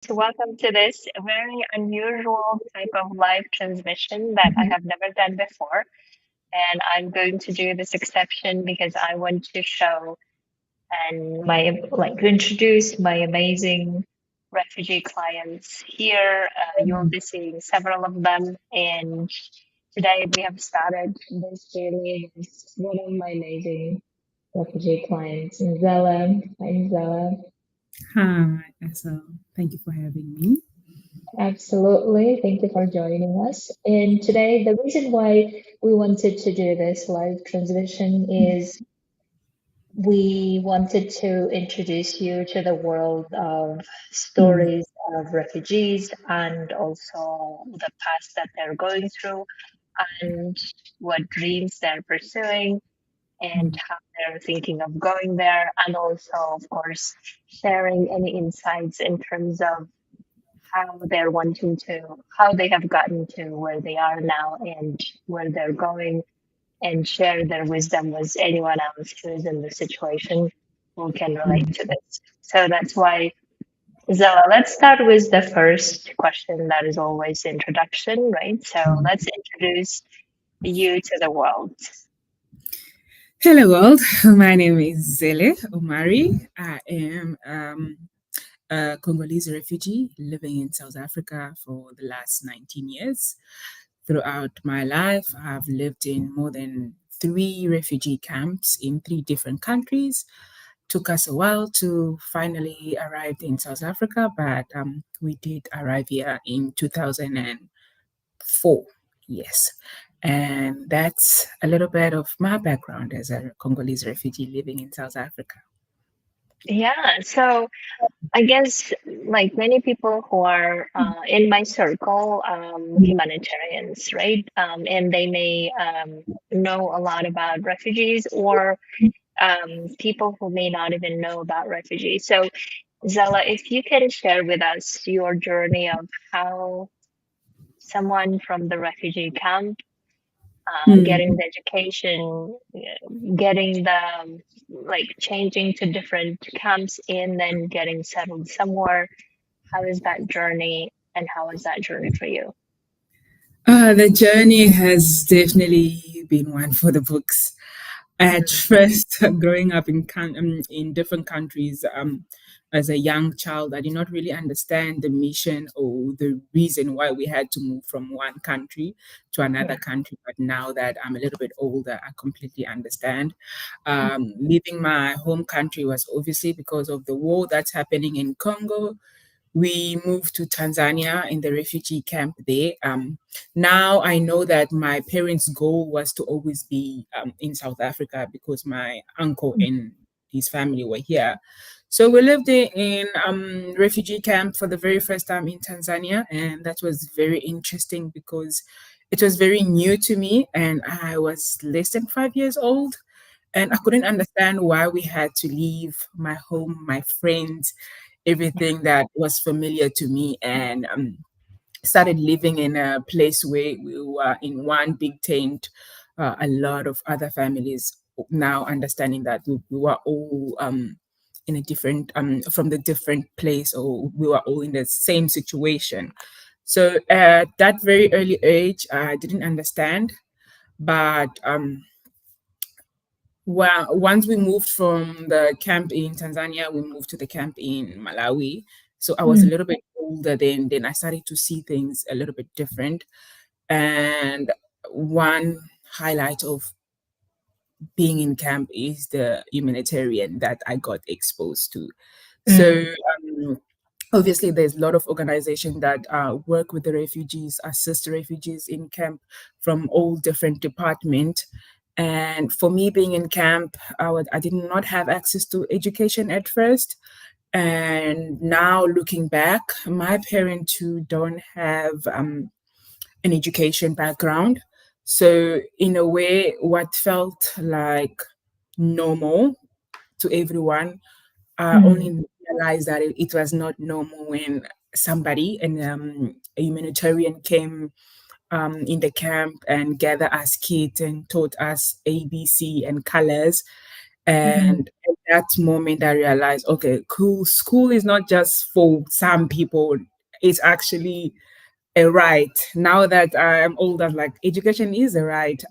So welcome to this very unusual type of live transmission that I Mhm. have never done before. And I'm going to do this exception because I want to show and introduce my amazing refugee clients here. You'll be seeing several of them. And today we have started this journey with one of my amazing refugee clients, Nzele. Hi, Nzele. Hi, Asel. Thank you for having me. Absolutely. Thank you for joining us. And today, the reason why we wanted to do this live transmission is we wanted to introduce you to the world of Mm, stories of refugees and also the past that they're going through and what dreams they're pursuing and mm, how they're thinking of going there. And also, of course, sharing any insights in terms of how they have gotten to where they are now and where they're going, and share their wisdom with anyone else who is in the situation who can relate mm. to this. So that's why, Zella, let's start with the first question that is always the introduction, right? So let's introduce you to the world. Hello, world. My name is Nzele Omari. I am a Congolese refugee living in South Africa for the last 19 years. Throughout my life, I've lived in more than three refugee camps in three different countries. Took us a while to finally arrive in South Africa, but we did arrive here in 2004. Yes. And that's a little bit of my background as a Congolese refugee living in South Africa. Yeah, so I guess like many people who are in my circle, humanitarians, right? And they may know a lot about refugees or people who may not even know about refugees. So, Zella, if you can share with us your journey of how someone from the refugee camp, getting Mm. the education, getting the changing to different camps and then getting settled somewhere. How is that journey and how is that journey for you? The journey has definitely been one for the books. At first, growing up in different countries, as a young child, I did not really understand the mission or the reason why we had to move from one country to another Yeah. country. But now that I'm a little bit older, I completely understand. Leaving my home country was obviously because of the war that's happening in Congo. We moved to Tanzania in the refugee camp there. Now I know that my parents' goal was to always be in South Africa because my uncle and his family were here. So we lived in refugee camp for the very first time in Tanzania, and that was very interesting because it was very new to me, and I was less than 5 years old, and I couldn't understand why we had to leave my home, my friends, everything that was familiar to me, and started living in a place where we were in one big tent. A lot of other families now understanding that we were all in a different from the different place, or we were all in the same situation. So at that very early age, I didn't understand, but well, once we moved from the camp in Tanzania, we moved to the camp in Malawi. So I was a Mm, little bit older then I started to see things a little bit different. And one highlight of being in camp is the humanitarian that I got exposed to. mm, So obviously there's a lot of organizations that work with the refugees, assist the refugees in camp from all different departments. And for me being in camp, I did not have access to education at first. And now looking back, my parents too don't have an education background. So in a way, what felt like normal to everyone, I mm, only realized that it was not normal when somebody and a humanitarian came in the camp and gathered us kids and taught us ABC and colors. Mhm. And at that moment, I realized, okay, cool. School is not just for some people; it's actually a right. Now that I'm older, like education is a right.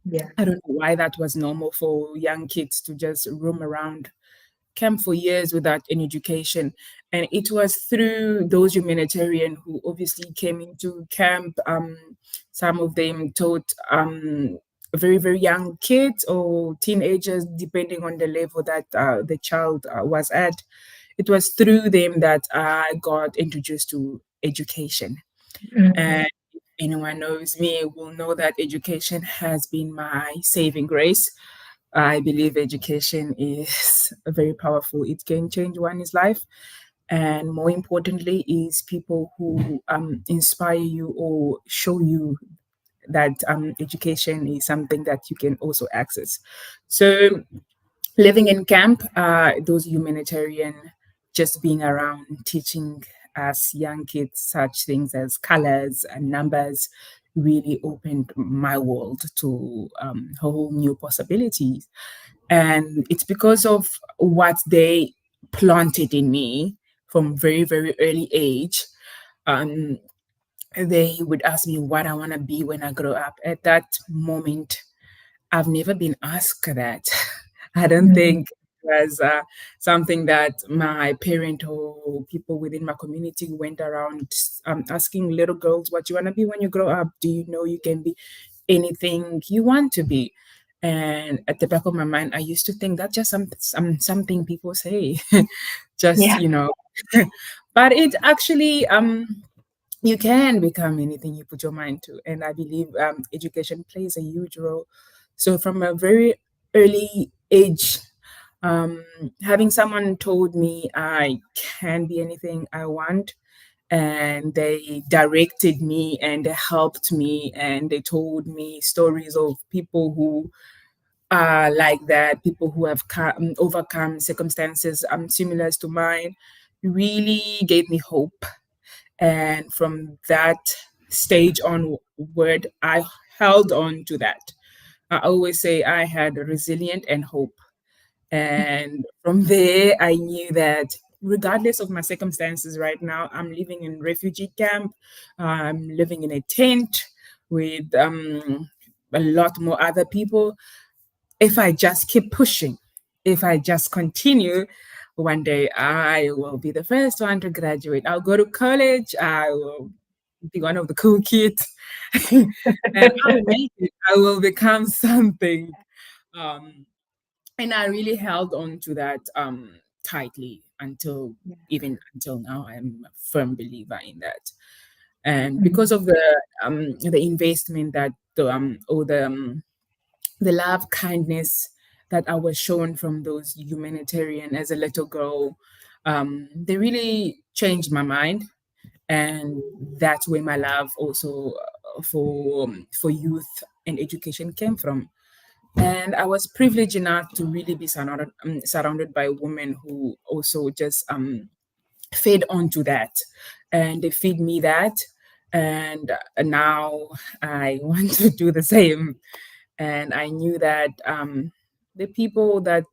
Yeah. I don't know why that was normal for young kids to just roam around camp for years without any education. And it was through those humanitarian who obviously came into camp. Some of them taught very, very young kids or teenagers, depending on the level that the child was at. It was through them that I got introduced to education. Mhm. And if anyone knows me will know that education has been my saving grace. I believe education is very powerful. It can change one's life. And more importantly, is people who inspire you or show you that education is something that you can also access. So living in camp, those humanitarian, just being around, teaching us young kids such things as colors and numbers really opened my world to whole new possibilities. And it's because of what they planted in me from very, very early age. Um, they would ask me what I want to be when I grow up. At that moment, I've never been asked that. I don't Mhm. think it was something that my parent or people within my community went around asking little girls, what you want to be when you grow up? Do you know you can be anything you want to be? And at the back of my mind, I used to think that's just something people say, just, Yeah. you know. But it actually you can become anything you put your mind to. And I believe education plays a huge role. So from a very early age, um, having someone told me I can be anything I want, and they directed me and they helped me and they told me stories of people who are like that, people who have overcome circumstances similar to mine, really gave me hope. And from that stage onward, I held on to that. I always say I had resilient and hope. And from there, I knew that regardless of my circumstances right now, I'm living in refugee camp, I'm living in a tent with a lot more other people. If I just keep pushing, if I just continue, one day I will be the first one to graduate. I'll go to college. I will be one of the cool kids, and I will make it. I will become something. Um, and I really held on to that tightly until even until now. I'm a firm believer in that. And because Mhm. of the investment that the love, kindness that I was shown from those humanitarian as a little girl, they really changed my mind, and that's where my love also for youth and education came from. And I was privileged enough to really be surrounded by women who also just fed onto that, and they feed me that, and now I want to do the same. And I knew that the people that,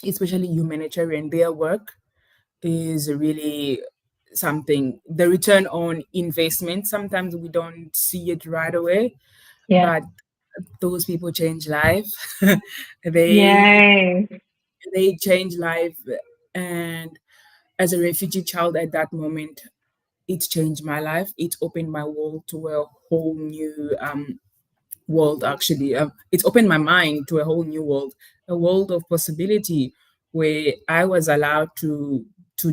especially humanitarian, their work is really something. The return on investment, sometimes we don't see it right away, Yeah. but those people change life. they Yay. they change life, and as a refugee child at that moment, it changed my life. It opened my world to a whole new world. Actually, it's opened my mind to a whole new world, a world of possibility, where I was allowed to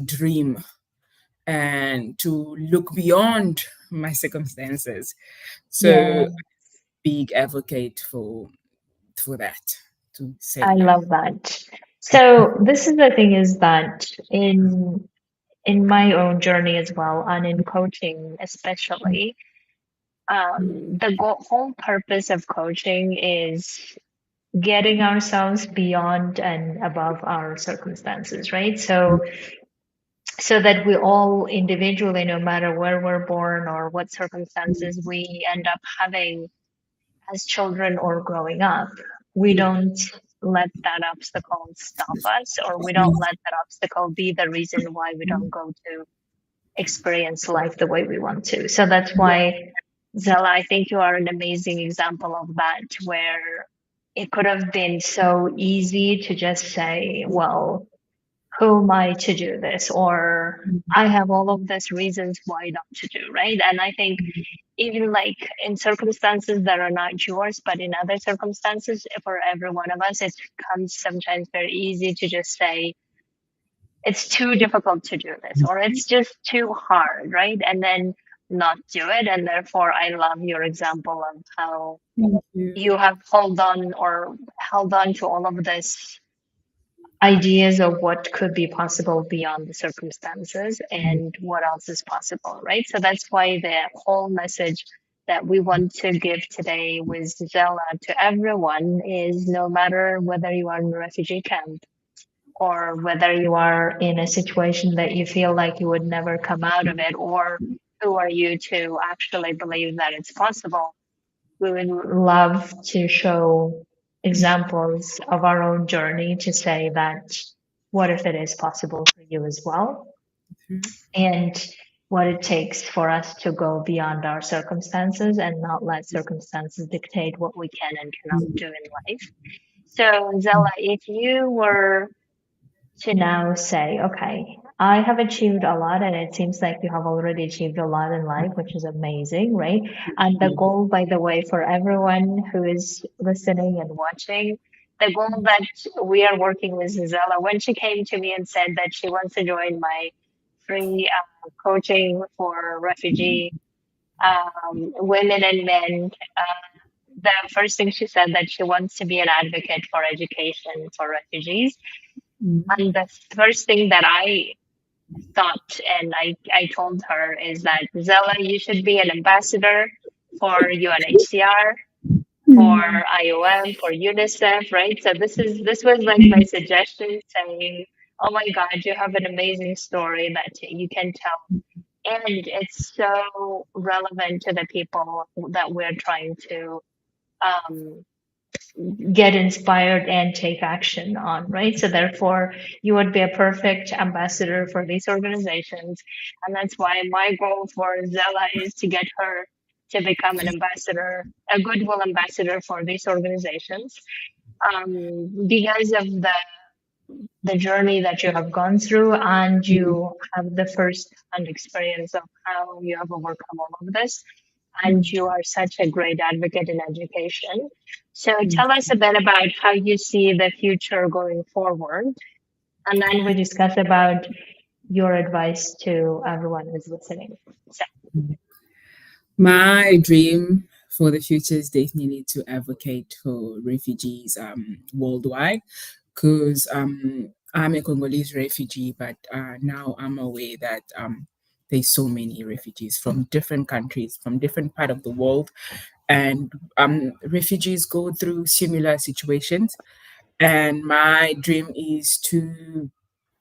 dream and to look beyond my circumstances. So Yeah. big advocate for that, to I say. love that. So this is the thing is that in my own journey as well, and in coaching especially, the whole purpose of coaching is getting ourselves beyond and above our circumstances, right? So that we all individually, no matter where we're born or what circumstances we end up having as children or growing up, we don't let that obstacle stop us, or we don't let that obstacle be the reason why we don't go to experience life the way we want to. So that's why, Zella, I think you are an amazing example of that, where it could have been so easy to just say, well, who am I to do this? Or I have all of these reasons why not to do, right? And I think even like in circumstances that are not yours, but in other circumstances, for every one of us, it becomes sometimes very easy to just say, it's too difficult to do this, or it's just too hard, right? And then not do it. And therefore, I love your example of how Thank you. you have held on to all of this ideas of what could be possible beyond the circumstances and what else is possible, right? So that's why the whole message that we want to give today with Zella to everyone is, no matter whether you are in a refugee camp or whether you are in a situation that you feel like you would never come out of it, or who are you to actually believe that it's possible, we would love to show examples of our own journey to say that what if it is possible for you as well, and what it takes for us to go beyond our circumstances and not let circumstances dictate what we can and cannot do in life. So, Zella, if you were to now say, okay, I have achieved a lot, and it seems like you have already achieved a lot in life, which is amazing, right? And the goal, by the way, for everyone who is listening and watching, the goal that we are working with Zella, when she came to me and said that she wants to join my free coaching for refugee women and men, the first thing she said that she wants to be an advocate for education for refugees. And the first thing that I thought and I told her is that, Zella, you should be an ambassador for UNHCR, for IOM, for UNICEF, right? So this was like my suggestion, saying, oh my God, you have an amazing story that you can tell. And it's so relevant to the people that we're trying to um, get inspired and take action on, right? So therefore, you would be a perfect ambassador for these organizations. And that's why my goal for Zella is to get her to become an ambassador, a goodwill ambassador for these organizations. Because of the journey that you have gone through, and you have the first hand experience of how you have overcome all of this, and you are such a great advocate in education. So tell us a bit about how you see the future going forward, and then we discuss about your advice to everyone who's listening. So, My dream for the future is definitely to advocate for refugees worldwide, because I'm a Congolese refugee, but now I'm aware that there's so many refugees from different countries, from different part of the world, and refugees go through similar situations. And my dream is to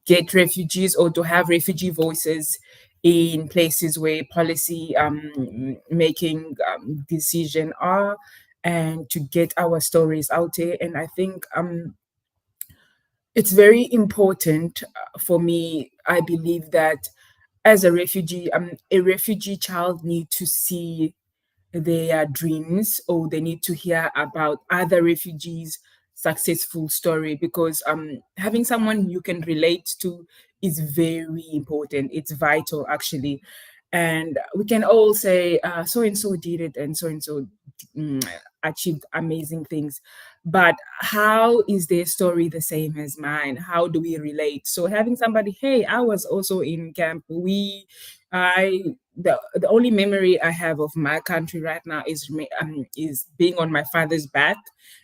get refugees, or to have refugee voices in places where policy making decision are, and to get our stories out there. And I think it's very important for me. I believe that as a refugee child need to see their dreams, or they need to hear about other refugees successful story, because having someone you can relate to is very important. It's vital, actually. And we can all say so and so did it, and so mm, achieved amazing things, but how is their story the same as mine? How do we relate? So having somebody, hey, I was also in camp, I the only memory I have of my country right now is being on my father's back,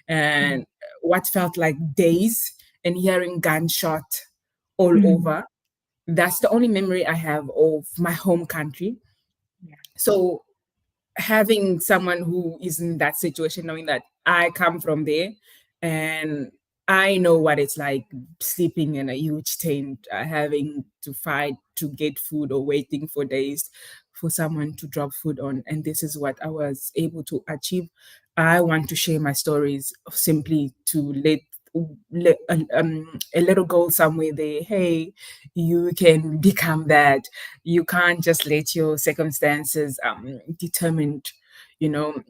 and what felt like days, and hearing gunshot all over. That's the only memory I have of my home country. So having someone who is in that situation, knowing that I come from there, and I know what it's like sleeping in a huge tent, having to fight to get food, or waiting for days for someone to drop food on. And this is what I was able to achieve. I want to share my stories simply to let a little goal somewhere there. Hey, you can become that. You can't just let your circumstances determine, you know,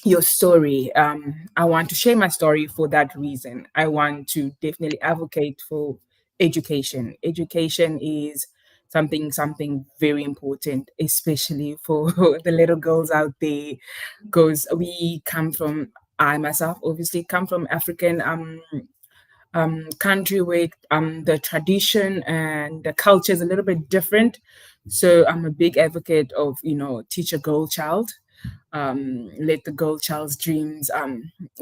your story. I want to share my story for that reason. I want to definitely advocate for education. Education is something very important, especially for the little girls out there, because we come from. I myself obviously come from African country where the tradition and the culture is a little bit different. So I'm a big advocate of, teach a girl child, let the girl child's dreams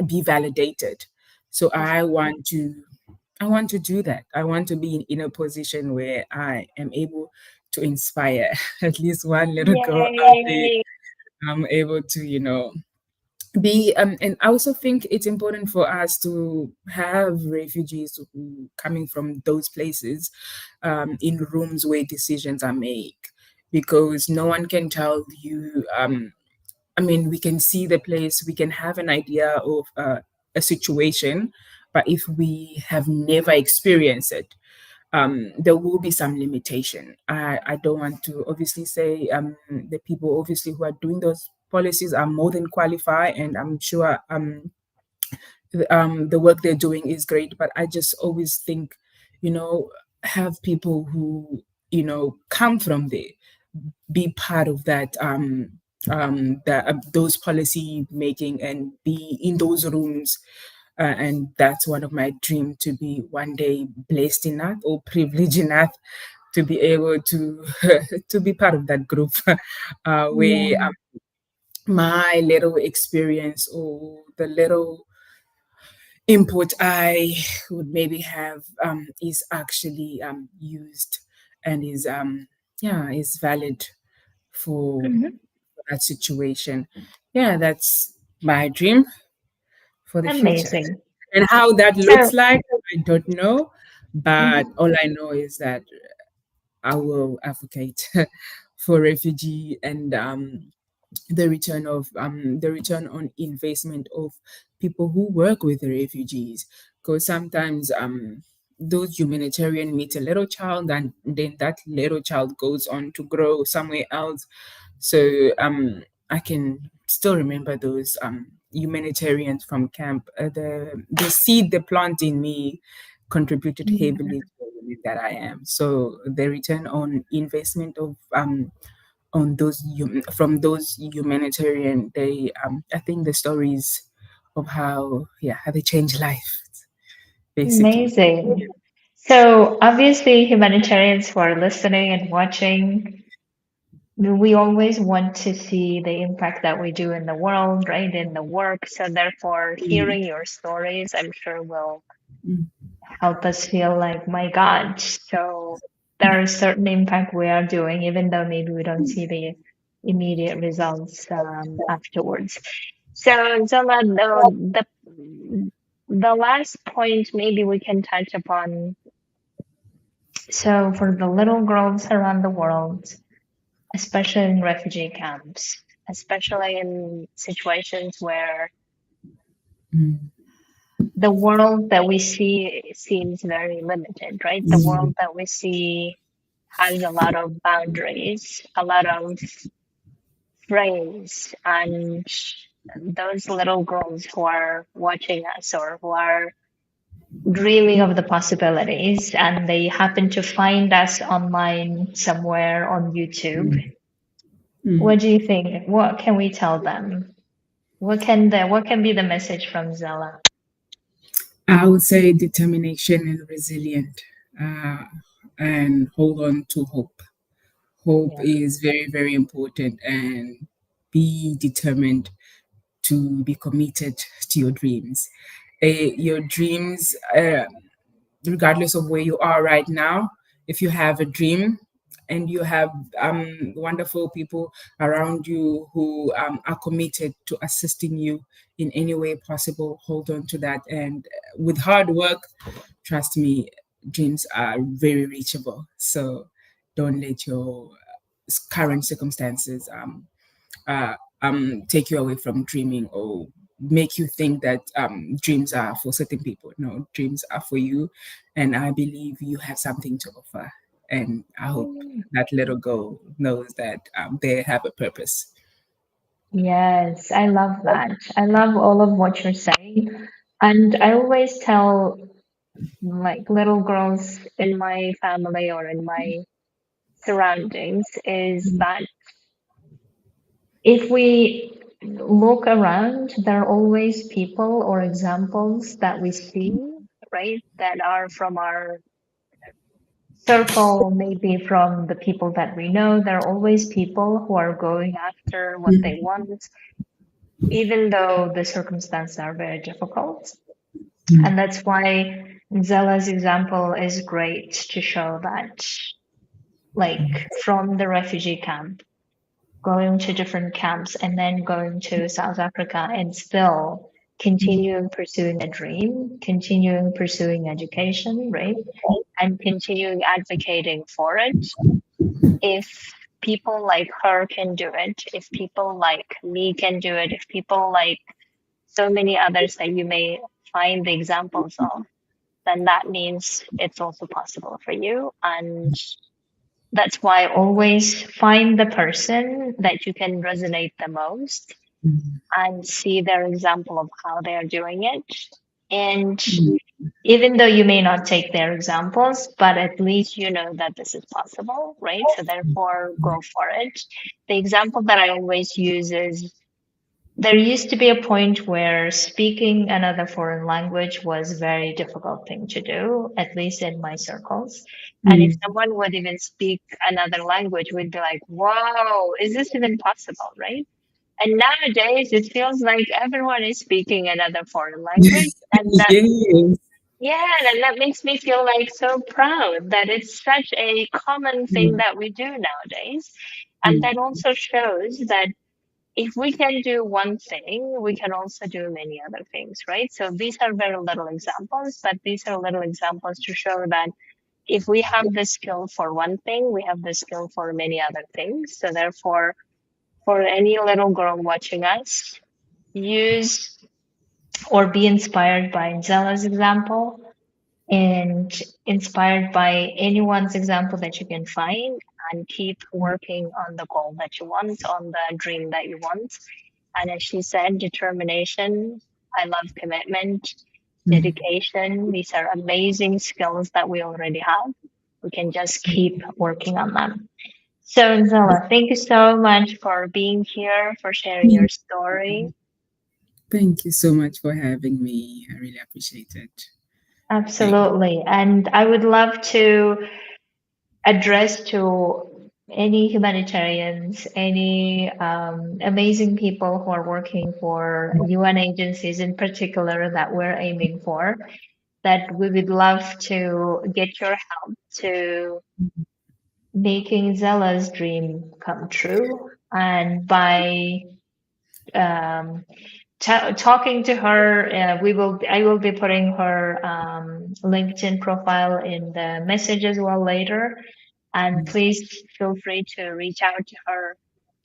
be validated. So I want to do that. I want to be in a position where I am able to inspire at least one little girl out there. Yay. I'm able to, be and I also think it's important for us to have refugees who coming from those places in rooms where decisions are made, because no one can tell you. I mean, we can see the place, we can have an idea of a situation, but if we have never experienced it, there will be some limitation. I don't want to obviously say the people obviously who are doing those policies are more than qualified, and I'm sure the work they're doing is great. But I just always think, you know, have people who come from there be part of that those policy making and be in those rooms, and that's one of my dream, to be one day blessed enough or privileged enough to be able to to be part of that group, where Yeah. my little experience or the little input I would maybe have is actually used and is yeah, is valid for Mhm. that situation. Yeah, that's my dream for the future. Amazing. And how that looks So, like, I don't know. But mhm. all I know is that I will advocate for refugee and the return on investment of people who work with the refugees, because sometimes those humanitarian meet a little child, and then that little child goes on to grow somewhere else. So I can still remember those humanitarians from camp. The seed they plant in me contributed Yeah. heavily to the woman that I am. So the return on investment of on those from those humanitarian, they I think the stories of how they change life basically. Amazing. So, obviously, humanitarians who are listening and watching, we always want to see the impact that we do in the world, right? In the work. So, therefore, Mm, hearing your stories, I'm sure will mm, help us feel like, my God, so there is certain impact we are doing, even though maybe we don't see the immediate results afterwards. So, Zama, the last point maybe we can touch upon. So, for the little girls around the world, especially in refugee camps, especially in situations where mm, the world that we see seems very limited, right? The mm, world that we see has a lot of boundaries, a lot of frames, and those little girls who are watching us or who are dreaming of the possibilities and they happen to find us online somewhere on YouTube. mm. What do you think? What can we tell them? What can be the message from Zella? I would say determination and resilient, uh, and hold on to hope. Hope Yeah. is very, very important, and be determined to be committed to your dreams. Your dreams, regardless of where you are right now, if you have a dream and you have wonderful people around you who are committed to assisting you in any way possible, hold on to that. And with hard work, trust me, dreams are very reachable. So don't let your current circumstances take you away from dreaming or make you think that dreams are for certain people. No, dreams are for you, and I believe you have something to offer. And I hope Mm. that little girl knows that they have a purpose. Yes, I love that. I love all of what you're saying. And I always tell like little girls in my family or in my surroundings is that if we look around, there are always people or examples that we see, right, that are from our circle, maybe from the people that we know. There are always people who are going after what they want, even though the circumstances are very difficult. And that's why Zela's example is great to show that, like, from the refugee camp, going to different camps, and then going to South Africa and still continuing pursuing a dream, continuing pursuing education, right? And continuing advocating for it. If people like her can do it, if people like me can do it, if people like so many others that you may find the examples of, then that means it's also possible for you. And that's why always find the person that you can resonate the most and see their example of how they are doing it. And even though you may not take their examples, but at least you know that this is possible, right? So therefore, go for it. The example that I always use is there used to be a point where speaking another foreign language was a very difficult thing to do, at least in my circles. And if someone would even speak another language, we'd be like, whoa, is this even possible, right? And nowadays, it feels like everyone is speaking another foreign language. And that, Yes. yeah, and that makes me feel like so proud that it's such a common thing that we do nowadays. And that also shows that if we can do one thing, we can also do many other things, right? So these are very little examples, but these are little examples to show that if we have the skill for one thing, we have the skill for many other things. So therefore, for any little girl watching us, use or be inspired by Nzela's example and inspired by anyone's example that you can find and keep working on the goal that you want, on the dream that you want. And as she said, determination, I love commitment, dedication. These are amazing skills that we already have. We can just keep working on them. So, Zella, thank you so much for being here, for sharing your story. Thank you so much for having me. I really appreciate it. Thank Absolutely. And I would love to address to any humanitarians, any amazing people who are working for UN agencies in particular that we're aiming for, that we would love to get your help to making Zella's dream come true. And by um, talking to her, I will be putting her LinkedIn profile in the message as well later. And please feel free to reach out to her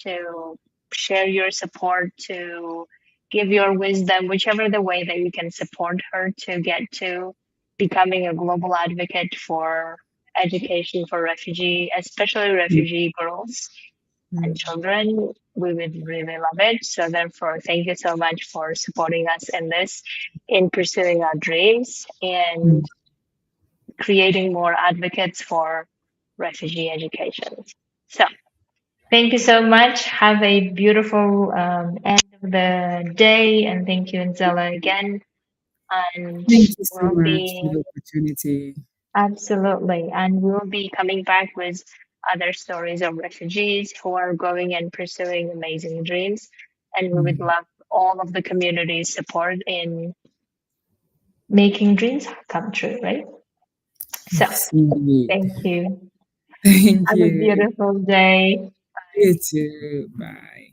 to share your support, to give your wisdom, whichever the way that you can support her to get to becoming a global advocate for education for refugee, especially refugee girls and children. We would really love it. So therefore, thank you so much for supporting us in this, in pursuing our dreams and creating more advocates for refugee education. So thank you so much. Have a beautiful end of the day, and thank you, Nzela, again. And Thank you so we'll much for be the opportunity. absolutely, and we'll be coming back with other stories of refugees who are going and pursuing amazing dreams. And we would love all of the community's support in making dreams come true, right? So Yes, indeed. thank you. Thank Have a you. beautiful day. You too. Bye.